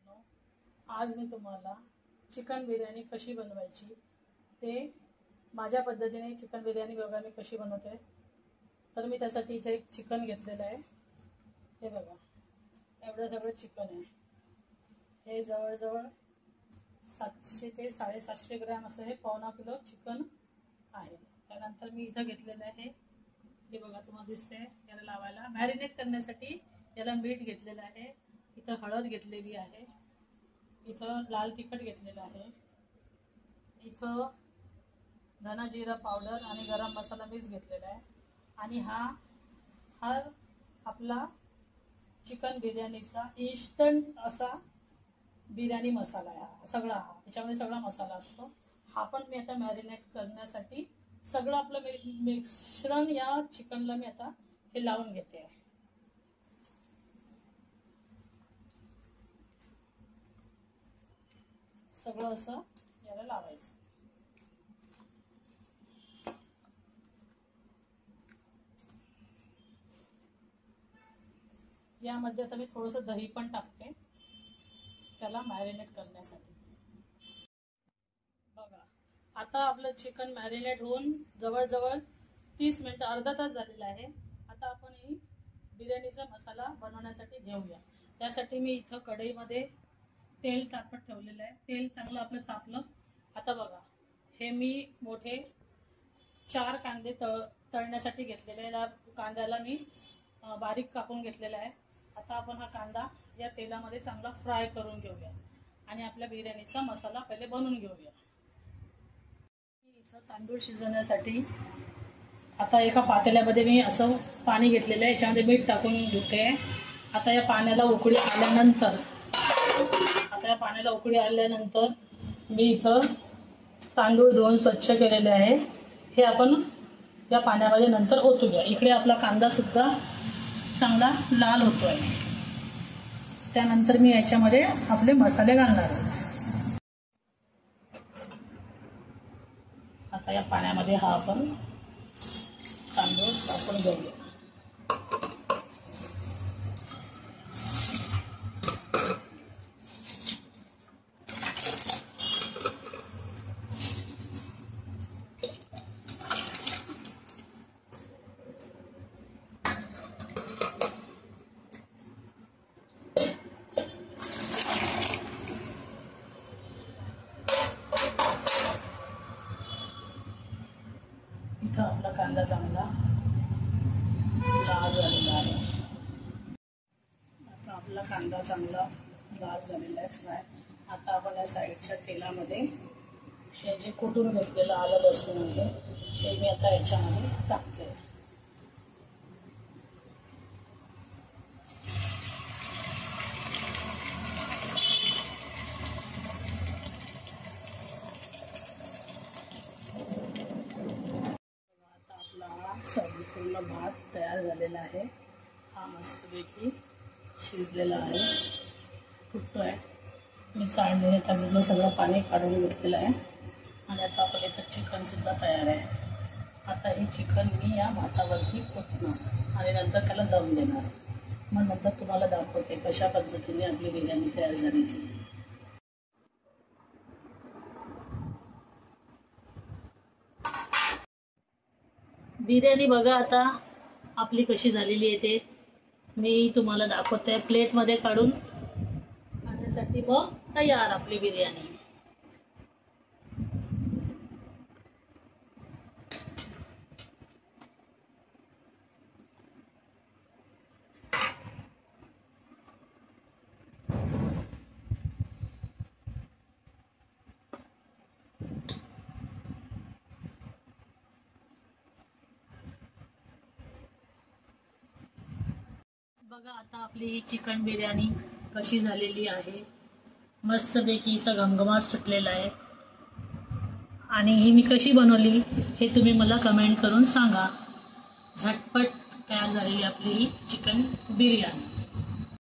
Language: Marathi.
मित्रांनो, आज मी तुम्हाला चिकन बिर्याणी कशी बनवायची ते माझ्या पद्धतीने चिकन बिर्याणी बघा मी कशी बनवते। तर मी त्यासाठी इथे एक चिकन घेतलेलं आहे। हे बघा, एवढं सगळं चिकन आहे। हे जवळजवळ 700 ते 750 ग्रॅम असं हे पावणा किलो चिकन आहे। त्यानंतर मी इथं घेतलेलं आहे, हे बघा तुम्हाला दिसते, याला लावायला मॅरिनेट करण्यासाठी याला मीठ घेतलेलं आहे। इथं हळद घेतलेली आहे, इथं लाल तिखट घेतलेलं आहे, इथं धना जिरा पावडर आणि गरम मसाला मिक्स घेतलेला आहे। आणि हा आपला चिकन बिर्याणीचा इन्स्टंट असा बिर्याणी मसाला आहे। सगळा याच्यामध्ये सगळा मसाला असतो। हा पण मी आता मॅरिनेट करण्यासाठी सगळं आपलं मिश्रण या चिकनला मी आता हे लावून घेते आहे। सगळं असं याला लावायचं। यामध्ये आता मी थोडंसं दही पण टाकते त्याला मॅरिनेट करण्यासाठी। बघा, आता आपलं चिकन मॅरिनेट होऊन जवळजवळ 30 मिनिटं अर्धा तास झालेला आहे। आता आपण ही बिर्याणीचा मसाला बनवण्यासाठी घेऊया। त्यासाठी मी इथं कढईमध्ये तेल तापत ठेवलेलं आहे। तेल चांगलं आपलं तापलं। आता बघा, हे मी मोठे 4 कांदे तळण्यासाठी घेतलेले आहे। या कांद्याला मी बारीक कापून घेतलेला आहे। आता आपण हा कांदा या तेलामध्ये चांगला फ्राय करून घेऊया आणि आपल्या बिर्याणीचा मसाला पहिले बनवून घेऊया। इथं तांदूळ शिजवण्यासाठी आता एका पातेल्यामध्ये मी असं पाणी घेतलेलं आहे, याच्यामध्ये मीठ टाकून घेते। आता या पाण्याला उकळी आल्यानंतर मी इथं तांदूळ धुवून स्वच्छ केलेले आहे, हे आपण या पाण्यामध्ये नंतर ओतूया। इकडे आपला कांदा सुद्धा चांगला लाल होतोय। त्यानंतर मी याच्यामध्ये आपले मसाले घालणार आहे। आता या पाण्यामध्ये हा आपण तांदूळ टाकून घेऊया। इथं आपला कांदा चांगला लाल झालेला आहे। आता आपला कांदा चांगला लाल झालेला आहे फ्राय। आता आपण या साईडच्या तेलामध्ये हे जे कुटून घेतलेलं आलं लसूण आहे ते मी आता याच्यामध्ये टाकते। पूर्ण भात तयार झालेला आहे। हा मस्तपैकी शिजलेला आहे, फुटतोय। मी चाळणीने त्याच्यातलं सगळं पाणी काढून घेतलेलं आहे आणि आता आपण इथं चिकन सुद्धा तयार आहे। आता हे चिकन मी या भातावरती ओतणार आणि नंतर त्याला दम देणार। मग नंतर तुम्हाला दाखवते कशा पद्धतीने आपली बिर्याणी तयार झाली ती। बिर्याणी बघा आता आपली कशी झालेली आहे ते मी तुम्हाला दाखवते। प्लेटमध्ये काढून खाण्यासाठी मग तयार आपली बिर्याणी। बघा आता आपली ही चिकन बिर्याणी कशी झालेली आहे। मस्तपैकी हिचा घमघमाट सुटलेला आहे आणि ही मी कशी बनवली हे तुम्ही मला कमेंट करून सांगा। झटपट तयार झालेली आपली ही चिकन बिर्याणी।